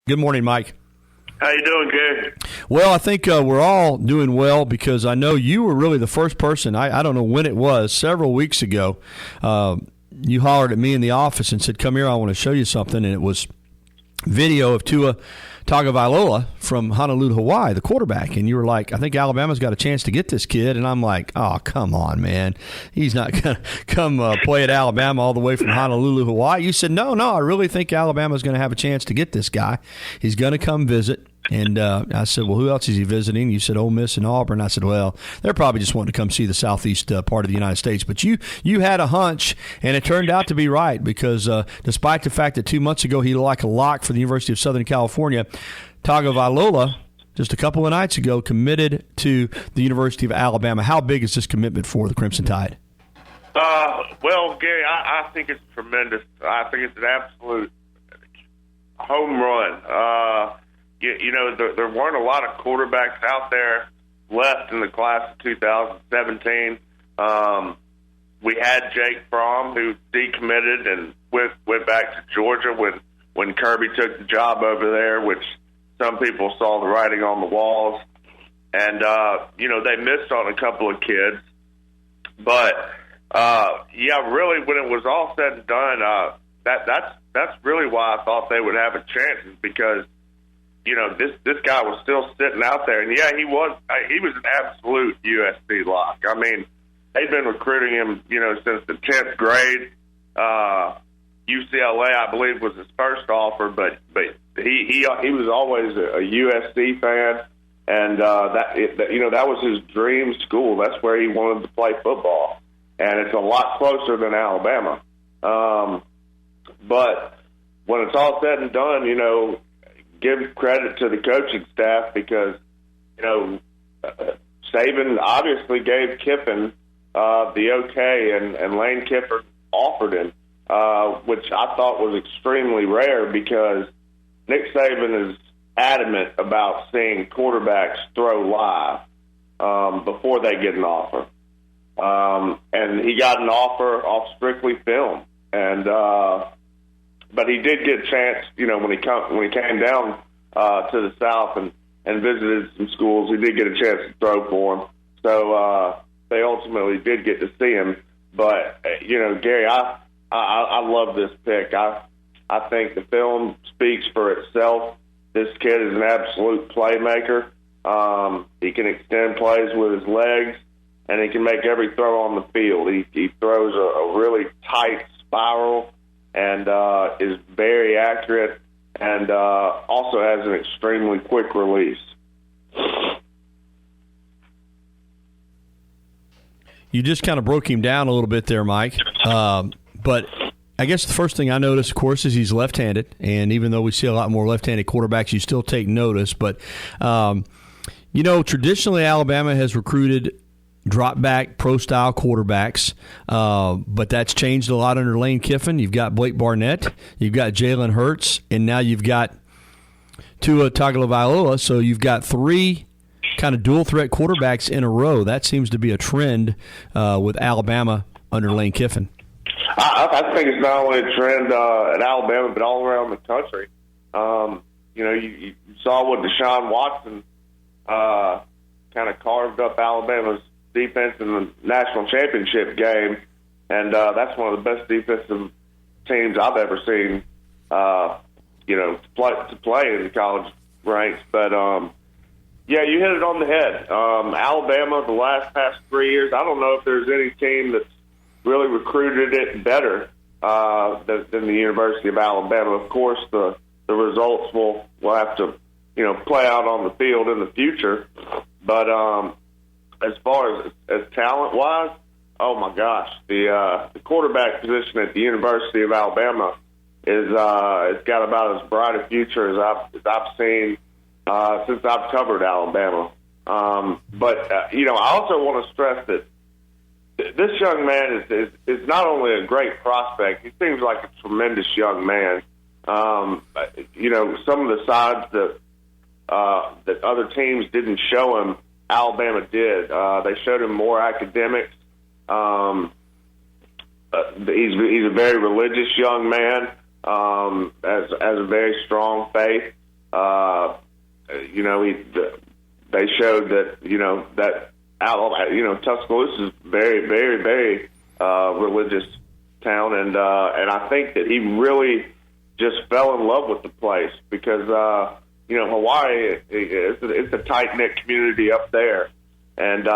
Good morning, Mike. How you doing, Gary? Well, I think we're all doing well because I know you were really the first person, I don't know when it was, several weeks ago, you hollered at me in the office and said, come here, I want to show you something, and it was video of Tua Tagovailoa from Honolulu, Hawaii, the quarterback, and you were like, I think Alabama's got a chance to get this kid, and I'm like, oh, come on, man. He's not going to come play at Alabama all the way from Honolulu, Hawaii. You said, no, I really think Alabama's going to have a chance to get this guy. He's going to come visit. And I said, well, who else is he visiting? You said, Ole Miss and Auburn. I said, well, they're probably just wanting to come see the southeast part of the United States. But you had a hunch, and it turned out to be right because despite the fact that 2 months ago he looked like a lock for the University of Southern California, Tagovailoa, just a couple of nights ago, committed to the University of Alabama. How big is this commitment for the Crimson Tide? Well, Gary, I think it's tremendous. I think it's an absolute home run. You know, there weren't a lot of quarterbacks out there left in the class of 2017. We had Jake Fromm, who decommitted and went back to Georgia when Kirby took the job over there, which some people saw the writing on the walls. And, you know, they missed on a couple of kids. But, yeah, really, when it was all said and done, that's really why I thought they would have a chance, is because, you know, this guy was still sitting out there. And, yeah, he was an absolute USC lock. I mean, they've been recruiting him, you know, since the 10th grade. UCLA, I believe, was his first offer, but he was always a USC fan, and that was his dream school. That's where he wanted to play football, and it's a lot closer than Alabama. But when it's all said and done, you know, give credit to the coaching staff because, you know, Saban obviously gave Kiffin the okay, and Lane Kiffin offered him, which I thought was extremely rare because Nick Saban is adamant about seeing quarterbacks throw live before they get an offer. And he got an offer off strictly film. And but he did get a chance, you know, when he came down to the South and visited some schools, he did get a chance to throw for him. So they ultimately did get to see him. But, you know, Gary, I love this pick. I think the film speaks for itself. This kid is an absolute playmaker. He can extend plays with his legs, and he can make every throw on the field. He throws a really tight spiral and is very accurate, and also has an extremely quick release. You just kind of broke him down a little bit there, Mike. But I guess the first thing I noticed, of course, is he's left-handed. And even though we see a lot more left-handed quarterbacks, you still take notice. But, you know, traditionally Alabama has recruited drop-back, pro-style quarterbacks. But that's changed a lot under Lane Kiffin. You've got Blake Barnett. You've got Jalen Hurts. And now you've got Tua Tagovailoa. So you've got three kind of dual-threat quarterbacks in a row. That seems to be a trend with Alabama under Lane Kiffin. I think it's not only a trend at Alabama, but all around the country. You know, you saw what Deshaun Watson kind of carved up Alabama's defense in the national championship game, and that's one of the best defensive teams I've ever seen, you know, to play in the college ranks. But, yeah, you hit it on the head. Alabama, the past 3 years, I don't know if there's any team that's really recruited it better than the University of Alabama. Of course, the results will have to, you know, play out on the field in the future. But as far as talent-wise, oh my gosh, the quarterback position at the University of Alabama is it's got about as bright a future as I've seen since I've covered Alabama. But you know, I also want to stress that this young man is not only a great prospect, he seems like a tremendous young man. You know, some of the sides that other teams didn't show him, Alabama did. They showed him more academics. He's a very religious young man, has a very strong faith, they showed that Tuscaloosa is very, very, very religious town, and I think that he really just fell in love with the place because Hawaii it's a tight knit community up there, and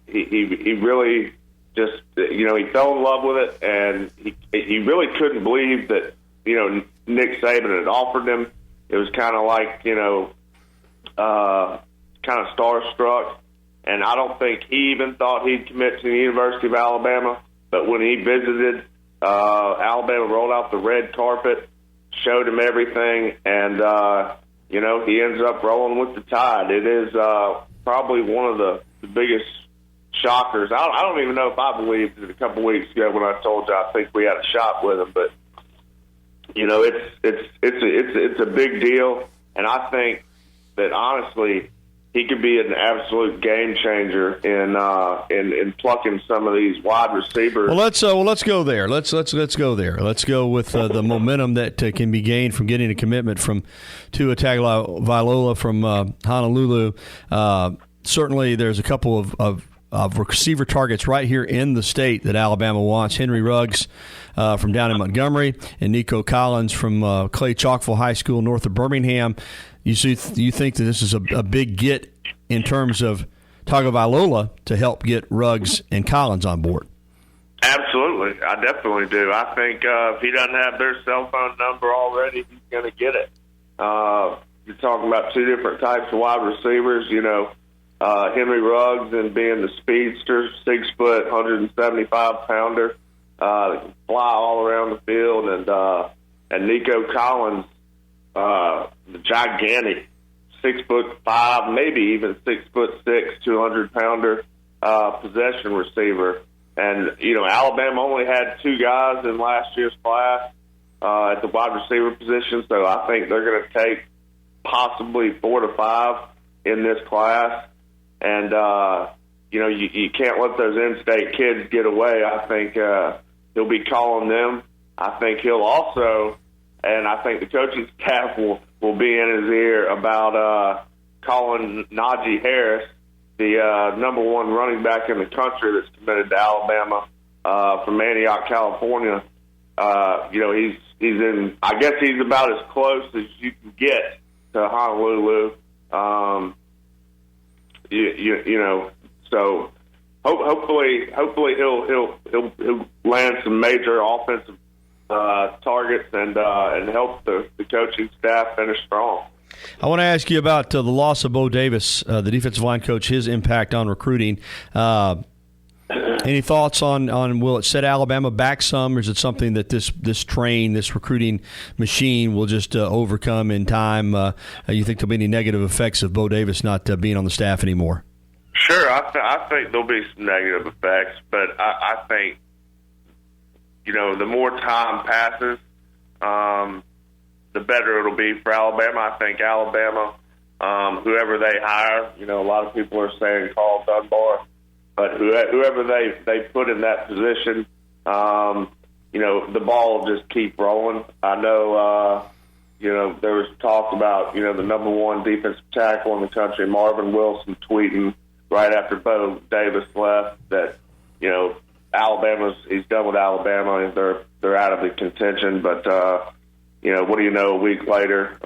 he really just he fell in love with it, and he really couldn't believe that Nick Saban had offered him. It was kind of like kind of starstruck, and I don't think he even thought he'd commit to the University of Alabama. But when he visited, Alabama rolled out the red carpet, showed him everything, and he ends up rolling with the Tide. It is probably one of the biggest shockers. I don't even know if I believed it a couple weeks ago when I told you I think we had a shot with him, but it's a big deal, and I think that honestly he could be an absolute game changer in plucking some of these wide receivers. Well, let's go there. Let's go there. Let's go with the momentum that can be gained from getting a commitment from Tua Tagovailoa from Honolulu. Certainly, there's a couple of receiver targets right here in the state that Alabama wants. Henry Ruggs from down in Montgomery and Nico Collins from Clay Chalkville High School north of Birmingham. You think that this is a big get in terms of Tagovailoa to help get Ruggs and Collins on board? Absolutely. I definitely do. I think if he doesn't have their cell phone number already, he's going to get it. You're talking about two different types of wide receivers, Henry Ruggs and being the speedster, 6 foot, 175 pounder, that can fly all around the field, and Nico Collins, the gigantic 6'5", maybe even 6'6", 200 pounder possession receiver. And Alabama only had 2 guys in last year's class at the wide receiver position, so I think they're going to take possibly 4 to 5 in this class. And you can't let those in-state kids get away. I think he'll be calling them. I think he'll also, and I think the coaching staff will be in his ear about calling Najee Harris, the number 1 running back in the country that's committed to Alabama from Antioch, California. He's in. I guess he's about as close as you can get to Honolulu. So hopefully he'll land some major offensive targets and help the coaching staff finish strong. I want to ask you about the loss of Bo Davis, the defensive line coach, his impact on recruiting. Any thoughts on will it set Alabama back some, or is it something that this recruiting machine will just overcome in time? You think there'll be any negative effects of Bo Davis not being on the staff anymore? Sure, I think there'll be some negative effects, but I think the more time passes, the better it'll be for Alabama. I think Alabama, whoever they hire, a lot of people are saying Carl Dunbar, but whoever they put in that position, the ball will just keep rolling. I know, there was talk about, the number 1 defensive tackle in the country, Marvin Wilson, tweeting right after Bo Davis left that, he's done with Alabama and they're out of the contention. But, what do you know, a week later,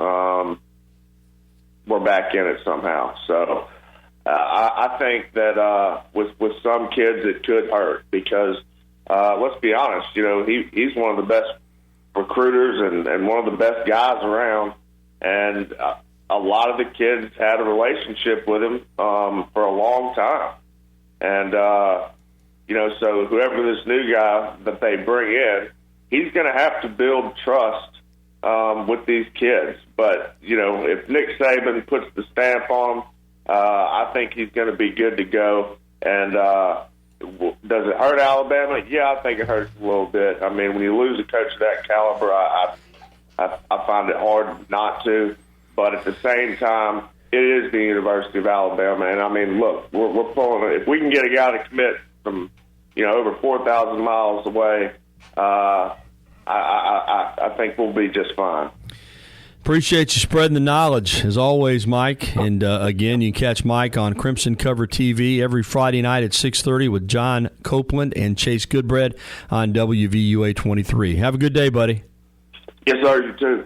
we're back in it somehow. So I think that with some kids it could hurt because, let's be honest, he's one of the best recruiters and one of the best guys around. And a lot of the kids had a relationship with him for a long time. And, so whoever this new guy that they bring in, he's going to have to build trust with these kids. But, if Nick Saban puts the stamp on him, I think he's going to be good to go. And does it hurt Alabama? Yeah, I think it hurts a little bit. I mean, when you lose a coach of that caliber, I find it hard not to. But at the same time, it is the University of Alabama. And, I mean, look, we're pulling it. If we can get a guy to commit from, over 4,000 miles away, I think we'll be just fine. Appreciate you spreading the knowledge, as always, Mike. And, again, you can catch Mike on Crimson Cover TV every Friday night at 6:30 with John Copeland and Chase Goodbread on WVUA 23. Have a good day, buddy. Yes, sir. You too.